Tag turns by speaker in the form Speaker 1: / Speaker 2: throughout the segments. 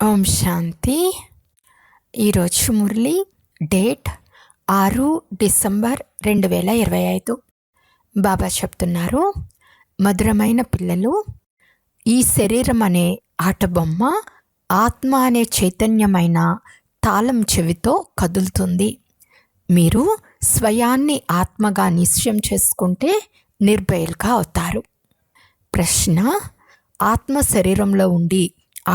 Speaker 1: ఓం శాంతి. ఈరోజు Murali date 6 December 2025. బాబా చెప్తున్నారు, మధురమైన పిల్లలు, ఈ శరీరం అనే ఆటబొమ్మ ఆత్మ అనే చైతన్యమైన తాళం చెవితో కదులుతుంది. మీరు స్వయాన్ని ఆత్మగా నిశ్చయం చేసుకుంటే నిర్భయులుగా అవుతారు. ప్రశ్న: ఆత్మ శరీరంలో ఉండి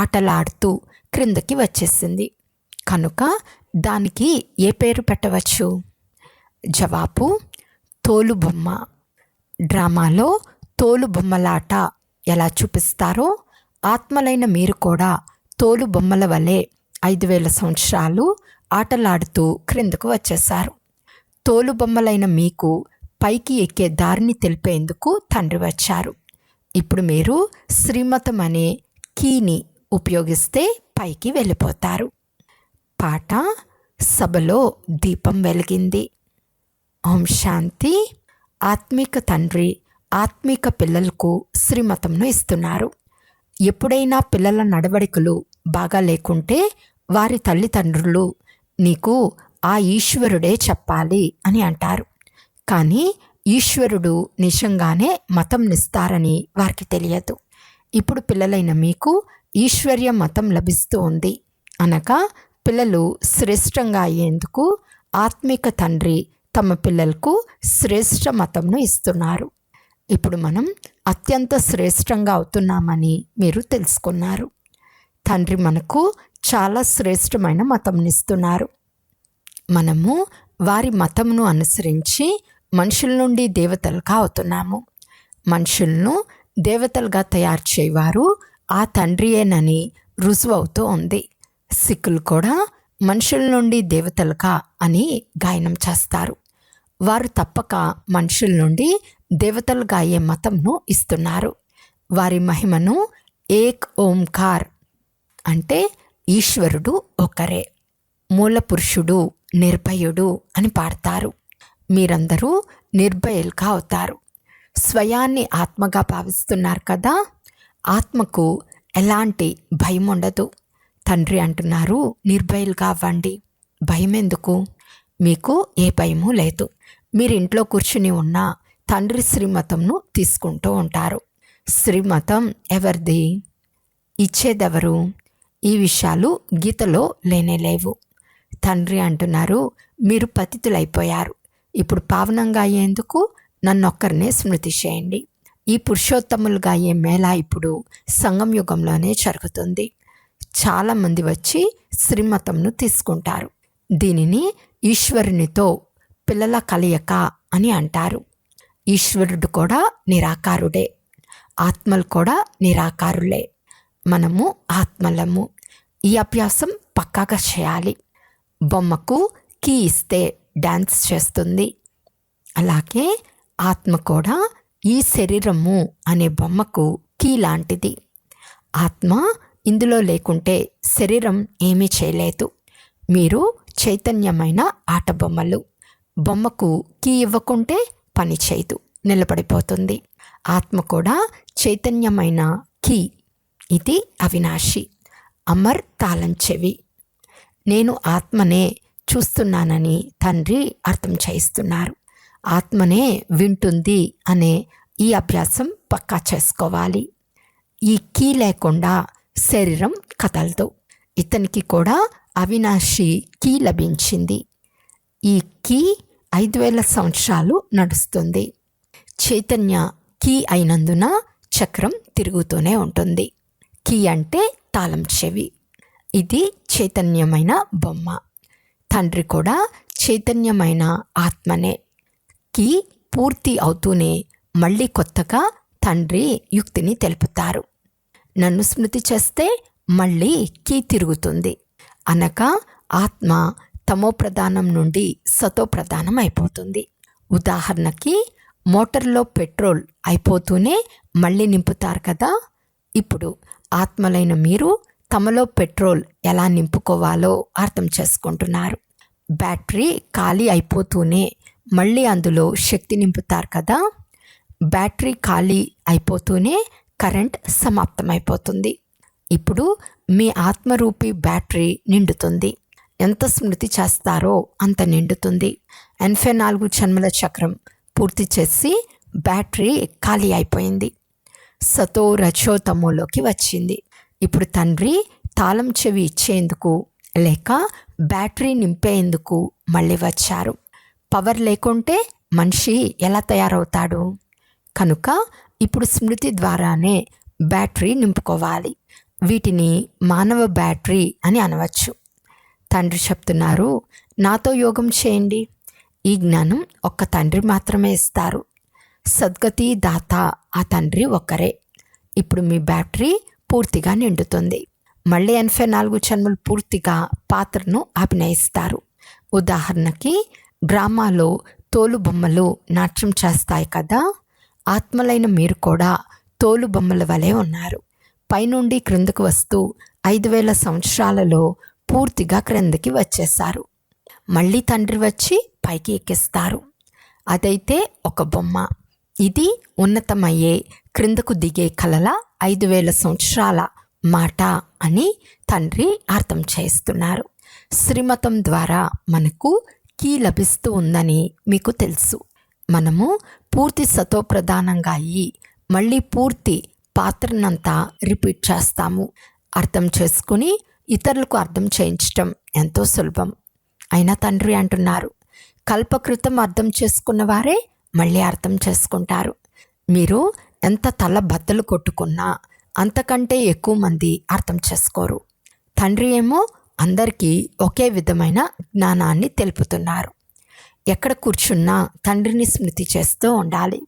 Speaker 1: ఆటలాడుతూ క్రిందకి వచ్చేసింది కనుక దానికి ఏ పేరు పెట్టవచ్చు? జవాబు: తోలుబొమ్మ. డ్రామాలో తోలుబొమ్మలాట ఎలా చూపిస్తారో ఆత్మలైన మీరు కూడా తోలుబొమ్మల వలె 5000 సంవత్సరాలు ఆటలాడుతూ క్రిందకు వచ్చేశారు. తోలుబొమ్మలైన మీకు పైకి ఎక్కే దారిని తెలిపేందుకు తండ్రి వచ్చారు. ఇప్పుడు మీరు శ్రీమతం అనే కీని ఉపయోగిస్తే పైకి వెళ్ళిపోతారు. పాట: సభలో దీపం వెలిగింది. ఓం శాంతి. ఆత్మిక తండ్రి ఆత్మిక పిల్లలకు శ్రీమతంను ఇస్తున్నారు. ఎప్పుడైనా పిల్లల నడవడికలు బాగా లేకుంటే వారి తల్లిదండ్రులు నీకు ఆ ఈశ్వరుడే చెప్పాలి అని అంటారు. కానీ ఈశ్వరుడు నిజంగానే మతంనిస్తారని వారికి తెలియదు. ఇప్పుడు పిల్లలైన మీకు ఈశ్వర్య మతం లభిస్తూ ఉంది అనగా పిల్లలు శ్రేష్టంగా అయ్యేందుకు ఆత్మిక తండ్రి తమ పిల్లలకు శ్రేష్ట మతంను ఇస్తున్నారు. ఇప్పుడు మనం అత్యంత శ్రేష్టంగా అవుతున్నామని మీరు తెలుసుకున్నారు. తండ్రి మనకు చాలా శ్రేష్టమైన మతంనిస్తున్నారు. మనము వారి మతంను అనుసరించి మనుషుల నుండి దేవతలుగా అవుతున్నాము. మనుషులను దేవతలుగా తయారు చేయవారు ఆ తండ్రియేనని రుజువు అవుతూ ఉంది. సిక్కులు కూడా మనుషుల నుండి దేవతలుగా అని గాయనం చేస్తారు. వారు తప్పక మనుషుల నుండి దేవతలుగా అయ్యే మతంను ఇస్తున్నారు. వారి మహిమను ఏక్ ఓంకార్ అంటే ఈశ్వరుడు ఒకరే, మూల పురుషుడు, నిర్భయుడు అని పాడతారు. మీరందరూ నిర్భయులుగా అవుతారు. స్వయాన్ని ఆత్మగా భావిస్తున్నారు కదా. ఆత్మకు ఎలాంటి భయం ఉండదు. తండ్రి అంటున్నారు, నిర్భయులుగా అవ్వండి. భయం ఎందుకు? మీకు ఏ భయము లేదు. మీరు ఇంట్లో కూర్చుని ఉన్న తండ్రి శ్రీమతంను తీసుకుంటూ ఉంటారు. శ్రీమతం ఎవరిది? ఇచ్చేదెవరు? ఈ విషయాలు గీతలో లేనేలేవు. తండ్రి అంటున్నారు, మీరు పతితులైపోయారు. ఇప్పుడు పావనంగా అయ్యేందుకు నన్నొక్కరినే స్మృతి చేయండి. ఈ పురుషోత్తములుగా అయ్యే మేళ ఇప్పుడు సంగం యుగంలోనే జరుగుతుంది. చాలామంది వచ్చి శ్రీమతంను తీసుకుంటారు. దీనిని ఈశ్వరునితో పిల్లల కలయిక అని అంటారు. ఈశ్వరుడు కూడా నిరాకారుడే, ఆత్మలు కూడా నిరాకారులే. మనము ఆత్మలము. ఈ అభ్యాసం పక్కాగా చేయాలి. బొమ్మకు కీ ఇస్తే డ్యాన్స్ చేస్తుంది. అలాగే ఆత్మ కూడా ఈ శరీరము అనే బొమ్మకు కీ లాంటిది. ఆత్మ ఇందులో లేకుంటే శరీరం ఏమీ చేయలేదు. మీరు చైతన్యమైన ఆట బొమ్మలు. బొమ్మకు కీ ఇవ్వకుంటే పని చేయదు, నిలబడిపోతుంది. ఆత్మ కూడా చైతన్యమైన కీ. ఇది అవినాశి, అమర్ తాళం చెవి. నేను ఆత్మనే చూస్తున్నానని తండ్రి అర్థం చేయిస్తున్నారు. ఆత్మనే వింటుంది అనే ఈ అభ్యాసం పక్కా చేసుకోవాలి. ఈ కీ లేకుండా శరీరం కదలదు. ఇతనికి కూడా అవినాశి కీ లభించింది. ఈ కీ 5000 సంవత్సరాలు నడుస్తుంది. చైతన్య కీ అయినందున చక్రం తిరుగుతూనే ఉంటుంది. కీ అంటే తాళం చెవి. ఇది చైతన్యమైన బొమ్మ. తండ్రి కూడా చైతన్యమైన ఆత్మనే. కీ పూర్తి అవుతూనే మళ్ళీ కొత్తగా తండ్రి యుక్తిని తెలుపుతారు. నన్ను స్మృతి చేస్తే మళ్ళీ కీ తిరుగుతుంది అనగా ఆత్మ తమో ప్రధానం నుండి సతో ప్రధానం అయిపోతుంది. ఉదాహరణకి మోటార్లో పెట్రోల్ అయిపోతూనే మళ్ళీ నింపుతారు కదా. ఇప్పుడు ఆత్మలైన మీరు తమలో పెట్రోల్ ఎలా నింపుకోవాలో అర్థం చేసుకుంటున్నారు. బ్యాటరీ ఖాళీ అయిపోతూనే మళ్ళీ అందులో శక్తి నింపుతారు కదా. బ్యాటరీ ఖాళీ అయిపోతూనే కరెంట్ సమాప్తమైపోతుంది. ఇప్పుడు మీ ఆత్మరూపీ బ్యాటరీ నిండుతుంది. ఎంత స్మృతి చేస్తారో అంత నిండుతుంది. 84 జన్మల చక్రం పూర్తి చేసి బ్యాటరీ ఖాళీ అయిపోయింది. సతో రజో తమోలోకి వచ్చింది. ఇప్పుడు తండ్రి తాళం చెవి ఇచ్చేందుకు లేక బ్యాటరీ నింపేందుకు మళ్ళీ వచ్చారు. పవర్ లేకుంటే మనిషి ఎలా తయారవుతాడు? కనుక ఇప్పుడు స్మృతి ద్వారానే బ్యాటరీ నింపుకోవాలి. వీటిని మానవ బ్యాటరీ అని అనవచ్చు. తండ్రి చెప్తున్నారు, నాతో యోగం చేయండి. ఈ జ్ఞానం ఒక్క తండ్రి మాత్రమే ఇస్తారు. సద్గతి దాత ఆ తండ్రి ఒక్కరే. ఇప్పుడు మీ బ్యాటరీ పూర్తిగా నిండుతుంది. మళ్ళీ 84 జన్మలు పూర్తిగా పాత్రను అభినయిస్తారు. ఉదాహరణకి డ్రామాలో తోలు బొమ్మలు నాట్యం చేస్తాయి కదా, ఆత్మలైన మీరు కూడా తోలు బొమ్మల వలె ఉన్నారు. పైనుండి క్రిందకు వస్తూ 5000 సంవత్సరాలలో పూర్తిగా క్రిందకి వచ్చేశారు. మళ్ళీ తండ్రి వచ్చి పైకి ఎక్కిస్తారు. అదైతే ఒక బొమ్మ. ఇది ఉన్నతమయ్యే క్రిందకు దిగే కలల 5000 సంవత్సరాల మాట అని తండ్రి అర్థం చేస్తున్నారు. శ్రీమతం ద్వారా మనకు కీ లభిస్తూ ఉందని మీకు తెలుసు. మనము పూర్తి సతోప్రధానంగా అయ్యి మళ్ళీ పూర్తి పాత్రనంతా రిపీట్ చేస్తాము. అర్థం చేసుకుని ఇతరులకు అర్థం చేయించటం ఎంతో సులభం. అయినా తండ్రి అంటున్నారు, కల్పకృతం అర్థం చేసుకున్న వారే మళ్ళీ అర్థం చేసుకుంటారు. మీరు ఎంత తల బద్దలు కొట్టుకున్నా అంతకంటే ఎక్కువ మంది అర్థం చేసుకోరు. తండ్రి ఏమో అందరికీ ఒకే విధమైన జ్ఞానాన్ని తెలుపుతున్నారు. ఎక్కడ కూర్చున్నా తండ్రిని స్మృతి చేస్తూ ఉండాలి.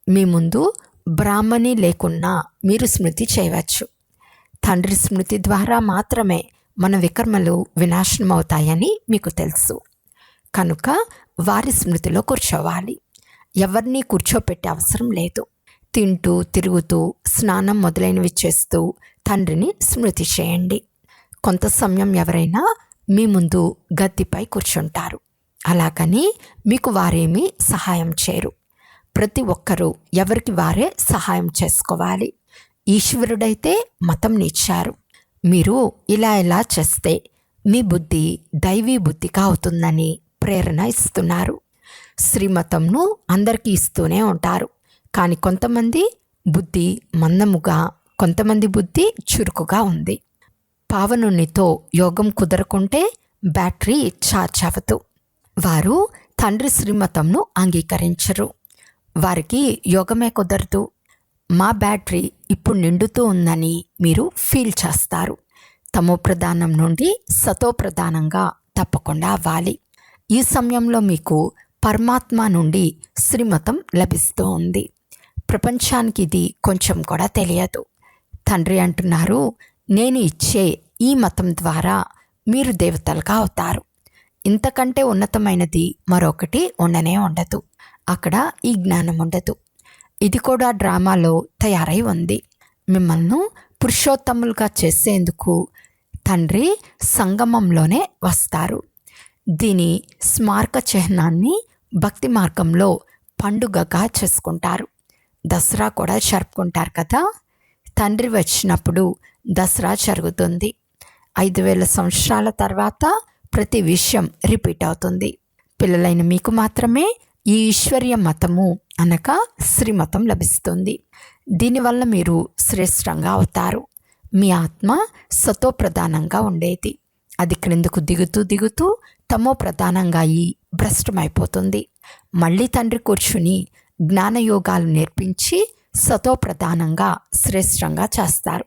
Speaker 1: మీ ముందు బ్రాహ్మణి లేకున్నా మీరు స్మృతి చేయవచ్చు. తండ్రి స్మృతి ద్వారా మాత్రమే మన వికర్మలు వినాశనం అవుతాయని మీకు తెలుసు. కనుక వారి స్మృతిలో కూర్చోవాలి. ఎవరిని కూర్చోపెట్టే అవసరం లేదు. తింటూ తిరుగుతూ స్నానం మొదలైనవి చేస్తూ తండ్రిని స్మృతి చేయండి. కొంత సమయం ఎవరైనా మీ ముందు గద్దెపై కూర్చుంటారు. అలాగని మీకు వారేమీ సహాయం చేయరు. ప్రతి ఒక్కరూ ఎవరికి వారే సహాయం చేసుకోవాలి. ఈశ్వరుడైతే మతం నిచ్చారు. మీరు ఇలా చేస్తే మీ బుద్ధి దైవీ బుద్ధిగా అవుతుందని ప్రేరణ ఇస్తున్నారు. శ్రీమతంను అందరికీ ఇస్తూనే ఉంటారు. కానీ కొంతమంది బుద్ధి మందముగా, కొంతమంది బుద్ధి చురుకుగా ఉంది. పావనునితో యోగం కుదరకుంటే బ్యాటరీ ఛార్జ్ అవ్వదు. వారు తండ్రి శ్రీమతంను అంగీకరించరు. వారికి యోగమే కుదరదు. మా బ్యాటరీ ఇప్పుడు నిండుతూ ఉందని మీరు ఫీల్ చేస్తారు. తమో ప్రధానం నుండి సతో ప్రధానంగా తప్పకుండా అవ్వాలి. ఈ సమయంలో మీకు పరమాత్మ నుండి శ్రీమతం లభిస్తూ ఉంది. ప్రపంచానికి ఇది కొంచెం కూడా తెలియదు. తండ్రి అంటున్నారు, నేను ఇచ్చే ఈ మతం ద్వారా మీరు దేవతలుగా అవుతారు. ఇంతకంటే ఉన్నతమైనది మరొకటి ఉండనే ఉండదు. అక్కడ ఈ జ్ఞానం ఉండదు. ఇది కూడా డ్రామాలో తయారై ఉంది. మిమ్మల్ని పురుషోత్తములుగా చేసేందుకు తండ్రి సంగమంలోనే వస్తారు. దీని స్మారక చిహ్నాన్ని భక్తి మార్గంలో పండుగగా చేసుకుంటారు. దసరా కూడా జరుపుకుంటారు కదా. తండ్రి వచ్చినప్పుడు దసరా జరుగుతుంది. 5000 సంవత్సరాల తర్వాత ప్రతి విషయం రిపీట్ అవుతుంది. పిల్లలైన మీకు మాత్రమే ఈ ఈశ్వర్య మతము అనగా శ్రీమతం లభిస్తుంది. దీనివల్ల మీరు శ్రేష్టంగా అవుతారు. మీ ఆత్మ సతో ప్రధానంగా ఉండేది. అది క్రిందకు దిగుతూ దిగుతూ తమో ప్రధానంగా అయి భ్రష్టమైపోతుంది. మళ్ళీ తండ్రి కూర్చుని జ్ఞానయోగాలు నేర్పించి సతో ప్రధానంగా శ్రేష్టంగా చేస్తారు.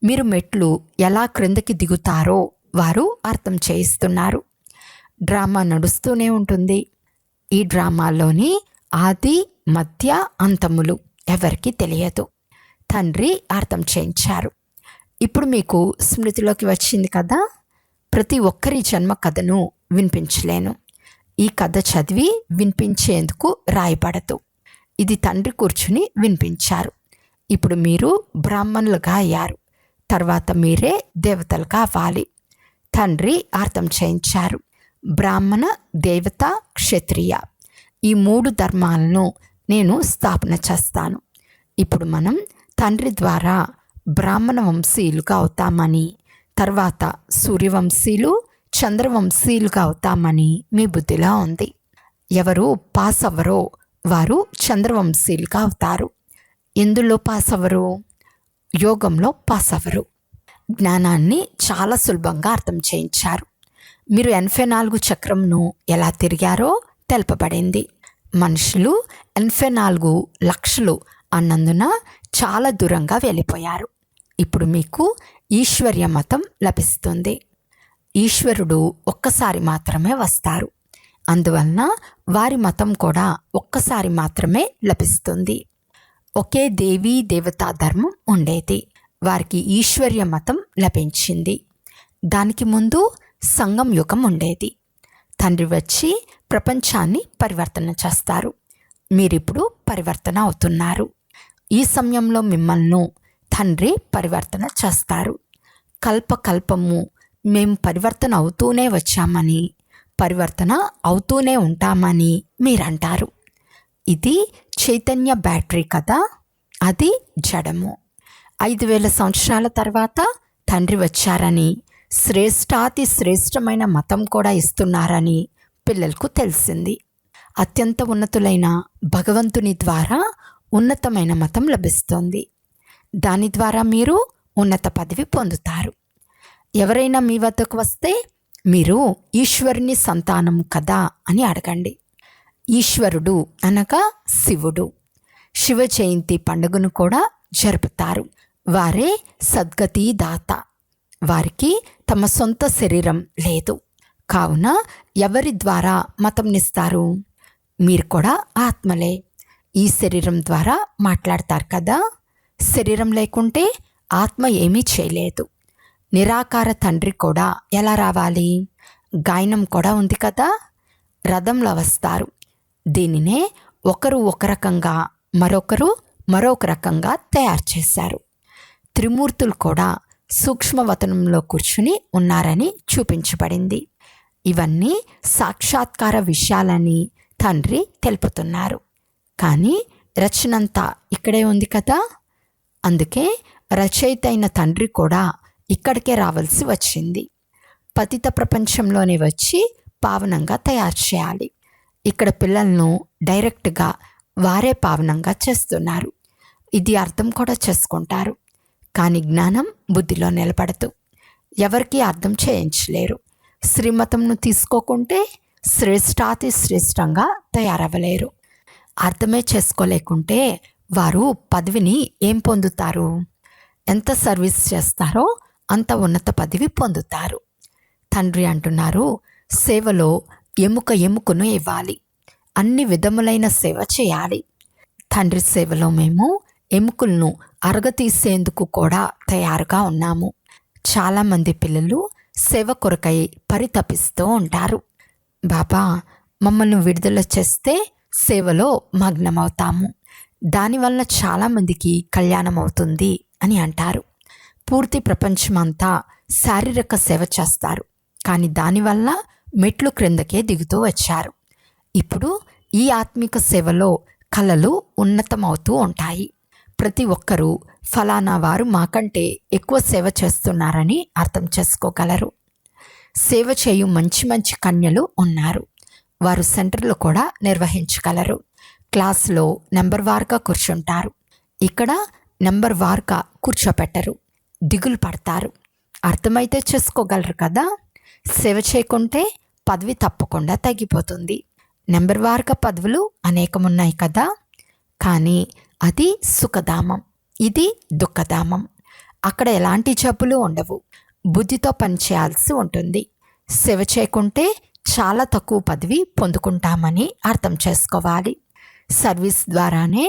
Speaker 1: మీరు మెట్లు ఎలా క్రిందకి దిగుతారో వారు అర్థం చేయిస్తున్నారు. డ్రామా నడుస్తూనే ఉంటుంది. ఈ డ్రామాలోని ఆది మధ్య అంతములు ఎవరికి తెలియదు. తండ్రి అర్థం చేయించారు. ఇప్పుడు మీకు స్మృతిలోకి వచ్చింది కదా. ప్రతి ఒక్కరి జన్మ కథను వినిపించలేను. ఈ కథ చదివి వినిపించేందుకు రాయబడదు. ఇది తండ్రి కూర్చుని వినిపించారు. ఇప్పుడు మీరు బ్రాహ్మణులుగా అయ్యారు. తర్వాత మీరే దేవతలుగా అవ్వాలి. తండ్రి అర్థం చేయించారు. బ్రాహ్మణ, దేవత, క్షత్రియ ఈ 3 ధర్మాలను నేను స్థాపన చేస్తాను. ఇప్పుడు మనం తండ్రి ద్వారా బ్రాహ్మణ వంశీయులుగా అవుతామని, తర్వాత సూర్యవంశీయులు, చంద్రవంశీయులుగా అవుతామని మీ బుద్ధిలో ఉంది. ఎవరు పాస్ అవ్వరో వారు చంద్రవంశీయులుగా అవుతారు. ఎందులో పాస్ అవ్వరు? యోగంలో పాస్ అవ్వరు. జ్ఞానాన్ని చాలా సులభంగా అర్థం చేయించారు. మీరు 84 చక్రంను ఎలా తిరిగారో తెలపబడింది. మనుషులు 84 లక్షలు అన్నందున చాలా దూరంగా వెళ్ళిపోయారు. ఇప్పుడు మీకు ఈశ్వర్య మతం లభిస్తుంది. ఈశ్వరుడు ఒక్కసారి మాత్రమే వస్తారు. అందువలన వారి మతం కూడా ఒక్కసారి మాత్రమే లభిస్తుంది. ఒకే దేవీ దేవతా ధర్మం ఉండేది. వారికి ఈశ్వర్య మతం లభించింది. దానికి ముందు సంగం యుగం ఉండేది. తండ్రి వచ్చి ప్రపంచాన్ని పరివర్తన చేస్తారు. మీరిప్పుడు పరివర్తన అవుతున్నారు. ఈ సమయంలో మిమ్మల్ని తండ్రి పరివర్తన చేస్తారు. కల్పకల్పము మేము పరివర్తన అవుతూనే వచ్చామని, పరివర్తన అవుతూనే ఉంటామని మీరంటారు. ఇది చైతన్య బ్యాటరీ కదా, అది జడము. 5000 సంవత్సరాల తర్వాత తండ్రి వచ్చారని, శ్రేష్టాతి శ్రేష్టమైన మతం కూడా ఇస్తున్నారని పిల్లలకు తెలిసింది. అత్యంత ఉన్నతులైన భగవంతుని ద్వారా ఉన్నతమైన మతం లభిస్తుంది. దాని ద్వారా మీరు ఉన్నత పదవి పొందుతారు. ఎవరైనా మీ వద్దకు వస్తే మీరు ఈశ్వరుని సంతానం కదా అని అడగండి. ఈశ్వరుడు అనగా శివుడు. శివ జయంతి పండుగను కూడా జరుపుతారు. వారే సద్గతి దాత. వారికి తమ సొంత శరీరం లేదు. కావున ఎవరి ద్వారా మతంనిస్తారు? మీరు కూడా ఆత్మలే. ఈ శరీరం ద్వారా మాట్లాడతారు కదా. శరీరం లేకుంటే ఆత్మ ఏమీ చేయలేదు. నిరాకార తండ్రి కూడా ఎలా రావాలి? గాయనం కూడా ఉంది కదా. రథంలో వస్తారు. దీనినే ఒకరు ఒక రకంగా, మరొకరు మరొక రకంగా తయారు చేశారు. త్రిమూర్తులు కూడా సూక్ష్మవతనంలో కూర్చుని ఉన్నారని చూపించబడింది. ఇవన్నీ సాక్షాత్కార విషయాలని తండ్రి తెలుపుతున్నారు. కానీ రచనంతా ఇక్కడే ఉంది కదా. అందుకే రచయిత అయిన తండ్రి కూడా ఇక్కడికే రావాల్సి వచ్చింది. పతిత ప్రపంచంలోనే వచ్చి పావనంగా తయారు చేయాలి. ఇక్కడ పిల్లలను డైరెక్ట్గా వారే పావనంగా చేస్తున్నారు. ఇది అర్థం కూడా చేసుకుంటారు. కానీ జ్ఞానం బుద్ధిలో నిలబడదు. ఎవరికి అర్థం చేయించలేరు. శ్రీమతంను తీసుకోకుంటే శ్రేష్టాతి శ్రేష్టంగా తయారవ్వలేరు. అర్థమే చేసుకోలేకుంటే వారు పదవిని ఏం పొందుతారు? ఎంత సర్వీస్ చేస్తారో అంత ఉన్నత పదవి పొందుతారు. తండ్రి అంటున్నారు, సేవలో ఎముక ఎముకను ఇవ్వాలి. అన్ని విధములైన సేవ చేయాలి. తండ్రి సేవలో మేము ఎముకలను అరగతీసేందుకు కూడా తయారుగా ఉన్నాము. చాలామంది పిల్లలు సేవ కొరకై పరితపిస్తూ ఉంటారు. బాబా, మమ్మల్ని విడుదల చేస్తే సేవలో మగ్నమవుతాము. దానివల్ల చాలామందికి కళ్యాణం అవుతుంది అని అంటారు. పూర్తి ప్రపంచమంతా శారీరక సేవ చేస్తారు. కానీ దానివల్ల మెట్లు క్రిందకే దిగుతూ వచ్చారు. ఇప్పుడు ఈ ఆత్మిక సేవలో కళలు ఉన్నతమవుతూ ఉంటాయి. ప్రతి ఒక్కరూ ఫలానా వారు మాకంటే ఎక్కువ సేవ చేస్తున్నారని అర్థం చేసుకోగలరు. సేవ చేయు మంచి మంచి కన్యలు ఉన్నారు. వారు సెంటర్లు కూడా నిర్వహించగలరు. క్లాసులో నెంబర్ వార్గా కూర్చుంటారు. ఇక్కడ నెంబర్ వార్గా కూర్చోపెట్టరు. దిగులు పడతారు. అర్థమైతే చేసుకోగలరు కదా. సేవ చేయకుంటే పదవి తప్పకుండా తగ్గిపోతుంది. నెంబర్ వార్గా పదవులు అనేకమున్నాయి కదా. కానీ అది సుఖధామం, ఇది దుఃఖధామం. అక్కడ ఎలాంటి జబ్బులు ఉండవు. బుద్ధితో పనిచేయాల్సి ఉంటుంది. సేవ చేయకుంటే చాలా తక్కువ పదవి పొందుకుంటామని అర్థం చేసుకోవాలి. సర్వీస్ ద్వారానే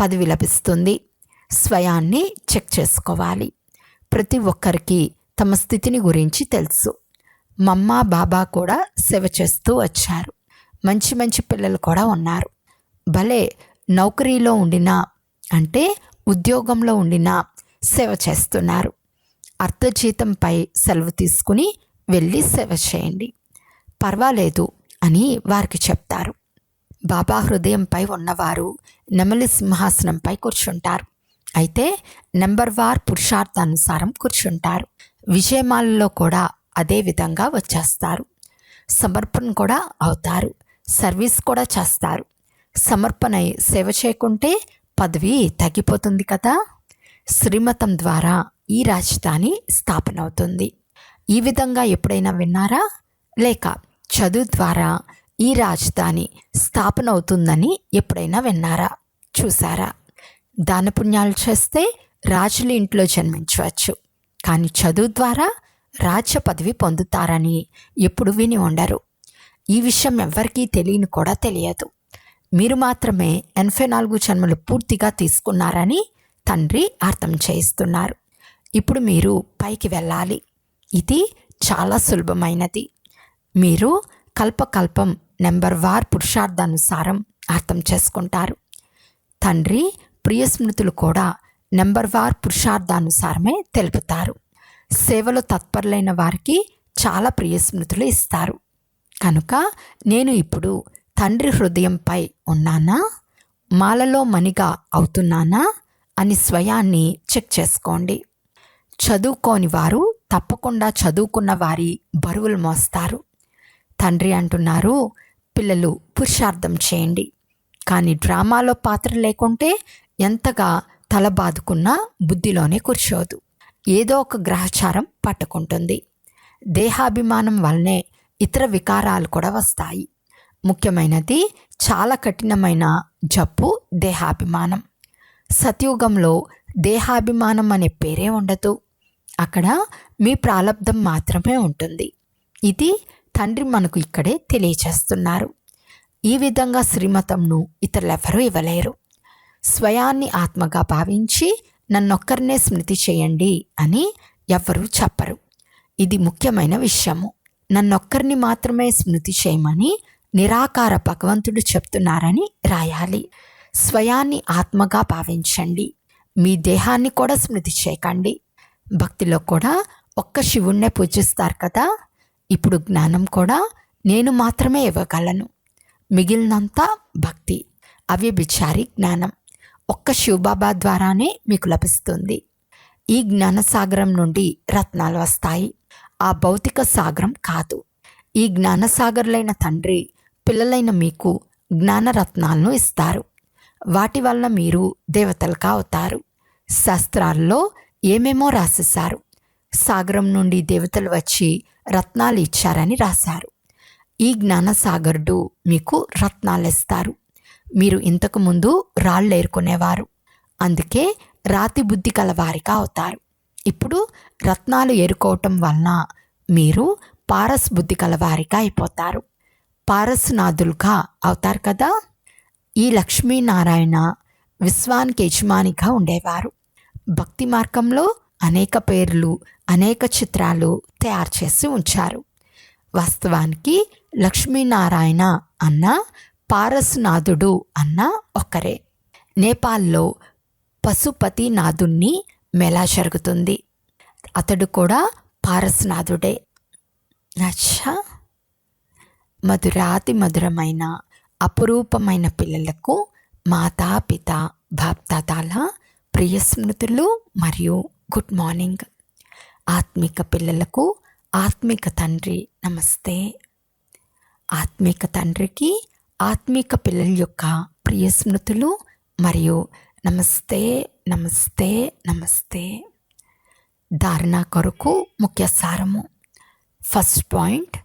Speaker 1: పదవి లభిస్తుంది. స్వయాన్ని చెక్ చేసుకోవాలి. ప్రతి ఒక్కరికి తమ స్థితిని గురించి తెలుసు. మమ్మ బాబా కూడా సేవ చేస్తూ వచ్చారు. మంచి మంచి పిల్లలు కూడా ఉన్నారు. భలే నౌకరీలో ఉండినా అంటే ఉద్యోగంలో ఉండినా సేవ చేస్తున్నారు. అర్ధజీతంపై సెలవు తీసుకుని వెళ్ళి సేవ చేయండి, పర్వాలేదు అని వారికి చెప్తారు. బాబా హృదయంపై ఉన్నవారు నెమలి సింహాసనంపై కూర్చుంటారు. అయితే నెంబర్ వార్ పురుషార్థానుసారం కూర్చుంటారు. విజయమాలలో కూడా అదే విధంగా వచ్చేస్తారు. సమర్పణ కూడా అవుతారు. సర్వీస్ కూడా చేస్తారు. సమర్పణ సేవ చేయకుంటే పదవి తగ్గిపోతుంది కదా. శ్రీమతం ద్వారా ఈ రాజధాని స్థాపన అవుతుంది. ఈ విధంగా ఎప్పుడైనా విన్నారా? లేక చదువు ద్వారా ఈ రాజధాని స్థాపన అవుతుందని ఎప్పుడైనా విన్నారా? చూసారా? దానపుణ్యాలు చేస్తే రాజుల ఇంట్లో జన్మించవచ్చు, కానీ చదువు ద్వారా రాజ్య పదవి పొందుతారని ఎప్పుడు విని ఉండరు. ఈ విషయం ఎవ్వరికీ తెలియని కూడా తెలియదు. మీరు మాత్రమే 84 జన్మలు పూర్తిగా తీసుకున్నారని తండ్రి అర్థం చేయిస్తున్నారు. ఇప్పుడు మీరు పైకి వెళ్ళాలి. ఇది చాలా సులభమైనది. మీరు కల్పకల్పం నెంబర్ వార్ పురుషార్థానుసారం అర్థం చేసుకుంటారు. తండ్రి ప్రియ స్మృతులు కూడా నెంబర్ వార్ పురుషార్థానుసారమే తెలుపుతారు. సేవలో తత్పరులైన వారికి చాలా ప్రియ స్మృతులు ఇస్తారు. కనుక నేను ఇప్పుడు తండ్రి హృదయంపై ఉన్నానా, మాలలో మణిగా అవుతున్నానా అని స్వయాన్ని చెక్ చేసుకోండి. చదువుకోని వారు తప్పకుండా చదువుకున్న వారి బరువులు మోస్తారు. తండ్రి అంటున్నారు, పిల్లలు పురుషార్థం చేయండి. కానీ డ్రామాలో పాత్ర లేకుంటే ఎంతగా తల బాదుకున్నా బుద్ధిలోనే కూర్చోదు. ఏదో ఒక గ్రహచారం పట్టుకుంటుంది. దేహాభిమానం వల్లనే ఇతర వికారాలు కూడా వస్తాయి. ముఖ్యమైనది చాలా కఠినమైన జబ్బు దేహాభిమానం. సత్యుగంలో దేహాభిమానం అనే పేరే ఉండదు. అక్కడ మీ ప్రాలబ్ధం మాత్రమే ఉంటుంది. ఇది తండ్రి మనకు ఇక్కడే తెలియచేస్తున్నారు. ఈ విధంగా శ్రీమతంను ఇతరులెవరూ ఇవ్వలేరు. స్వయాన్ని ఆత్మగా భావించి నన్నొక్కరినే స్మృతి చేయండి అని ఎవ్వరూ చెప్పరు. ఇది ముఖ్యమైన విషయము. నన్నొక్కరిని మాత్రమే స్మృతి చేయమని నిరాకార భగవంతుడు చెప్తున్నారని రాయాలి. స్వయాన్ని ఆత్మగా భావించండి. మీ దేహాన్ని కూడా స్మృతి చేయకండి. భక్తిలో కూడా ఒక్క శివుణ్ణే పూజిస్తారు కదా. ఇప్పుడు జ్ఞానం కూడా నేను మాత్రమే ఇవ్వగలను. మిగిలినంతా భక్తి, అవ్యభిచారి జ్ఞానం ఒక్క శివబాబా ద్వారానే మీకు లభిస్తుంది. ఈ జ్ఞానసాగరం నుండి రత్నాలు వస్తాయి, ఆ భౌతిక సాగరం కాదు. ఈ జ్ఞానసాగరులైన తండ్రి పిల్లలైన మీకు జ్ఞానరత్నాలను ఇస్తారు. వాటి వల్ల మీరు దేవతలుగా అవుతారు. శాస్త్రాల్లో ఏమేమో రాసేశారు. సాగరం నుండి దేవతలు వచ్చి రత్నాలు ఇచ్చారని రాశారు. ఈ జ్ఞానసాగరుడు మీకు రత్నాలు ఇస్తారు. మీరు ఇంతకుముందు రాళ్ళు ఏరుకునేవారు, అందుకే రాతి బుద్ధి కలవారిగా అవుతారు. ఇప్పుడు రత్నాలు ఏరుకోవటం వలన మీరు పారస్ బుద్ధి కలవారిగా అయిపోతారు. పారస్నాథులుగా అవుతారు కదా. ఈ లక్ష్మీనారాయణ విశ్వానికి యజమానిగా ఉండేవారు. భక్తి మార్గంలో అనేక పేర్లు, అనేక చిత్రాలు తయారు చేసి ఉంచారు. వాస్తవానికి లక్ష్మీనారాయణ అన్న పారస్నాథుడు అన్న ఒక్కరే. నేపాల్లో పశుపతినాథుణ్ణి మేళా జరుగుతుంది. అతడు కూడా పారస్నాథుడే. అచ్చా, మధురాతి మధురమైన అపురూపమైన పిల్లలకు మాతాపిత బాప్దాదాల ప్రియ స్మృతులు మరియు గుడ్ మార్నింగ్. ఆత్మిక పిల్లలకు ఆత్మిక తండ్రి నమస్తే. ఆత్మిక తండ్రికి ఆత్మిక పిల్లల యొక్క ప్రియ స్మృతులు మరియు నమస్తే నమస్తే నమస్తే. ధారణ కొరకు ముఖ్య సారము. ఫస్ట్ పాయింట్,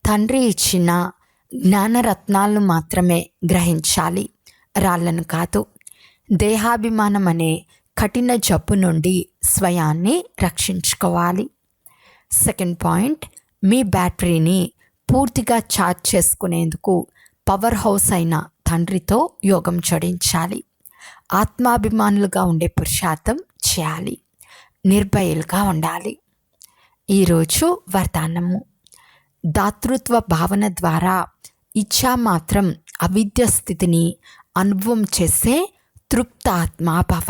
Speaker 1: తండ్రి ఇచ్చిన జ్ఞానరత్నాలను మాత్రమే గ్రహించాలి, రాళ్లను కాదు. దేహాభిమానం అనే కఠిన జబ్బు నుండి స్వయాన్ని రక్షించుకోవాలి. సెకండ్ పాయింట్, మీ బ్యాటరీని పూర్తిగా ఛార్జ్ చేసుకునేందుకు పవర్ హౌస్ అయిన తండ్రితో యోగం జోడించాలి. ఆత్మాభిమానులుగా ఉండే పురుషార్థం చేయాలి. నిర్భయులుగా ఉండాలి. ఈరోజు వరదానము. దాతృత్వ భావన ద్వారా ఇచ్చా మాత్రం అవిద్య స్థితిని అనుభవం చేసే తృప్తాత్మాభవ.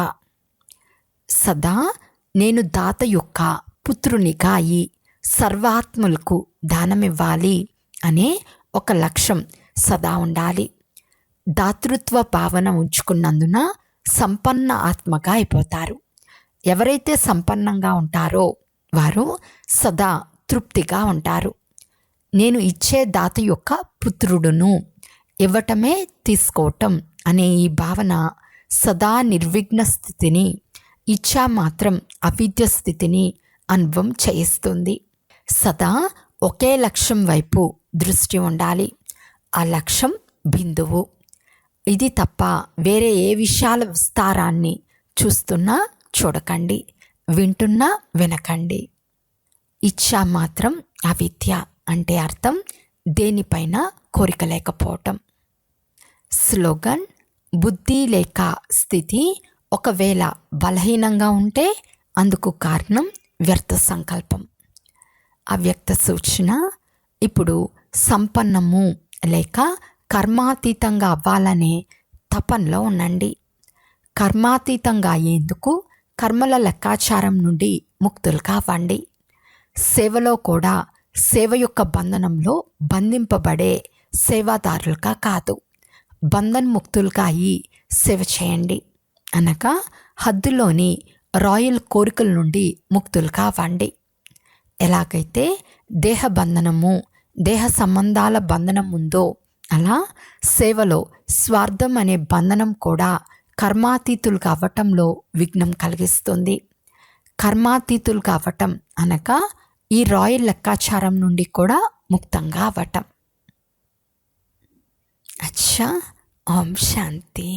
Speaker 1: సదా నేను దాత యొక్క పుత్రునిగా అయి సర్వాత్ములకు దానమివ్వాలి అనే ఒక లక్ష్యం సదా ఉండాలి. దాతృత్వ భావన ఉంచుకున్నందున సంపన్న ఆత్మగా అయిపోతారు. ఎవరైతే సంపన్నంగా ఉంటారో వారు సదా తృప్తిగా ఉంటారు. నేను ఇచ్చే దాత యొక్క పుత్రుడును, ఇవ్వటమే తీసుకోవటం అనే ఈ భావన సదా నిర్విఘ్న స్థితిని, ఇచ్చా మాత్రం అవిద్య స్థితిని అనుభవం చేయిస్తుంది. సదా ఒకే లక్ష్యం వైపు దృష్టి ఉండాలి. ఆ లక్ష్యం బిందువు. ఇది తప్ప వేరే ఏ విషయాల విస్తారాన్ని చూస్తున్నా చూడకండి, వింటున్నా వినకండి. ఇచ్చా మాత్రం అవిద్య అంటే అర్థం దేనిపైన కోరిక లేకపోవటం. స్లోగన్: బుద్ధి లేక స్థితి ఒకవేళ బలహీనంగా ఉంటే అందుకు కారణం వ్యర్థ సంకల్పం. అవ్యక్త సూచన: ఇప్పుడు సంపన్నము లేక కర్మాతీతంగా అవ్వాలనే తపనలో ఉండండి. కర్మాతీతంగా అయ్యేందుకు కర్మల లెక్కాచారం నుండి ముక్తులుగా అవ్వండి. సేవలో కూడా సేవ యొక్క బంధనంలో బంధింపబడే సేవాదారులుగా కాదు, బంధన్ముక్తులుగా అయి సేవ చేయండి. అనగా హద్దులోని రాయల్ కోరికల నుండి ముక్తులుగా అవ్వండి. ఎలాగైతే దేహ బంధనము, దేహ సంబంధాల బంధనం ఉందో అలా సేవలో స్వార్థం అనే బంధనం కూడా కర్మాతీతులుగా అవ్వటంలో విఘ్నం కలిగిస్తుంది. కర్మాతీతులుగా అవ్వటం అనగా ఈ రాయల్ లెక్కాచారం నుండి కూడా ముక్తంగా అవ్వటం. అచ్చా, ఓం శాంతి.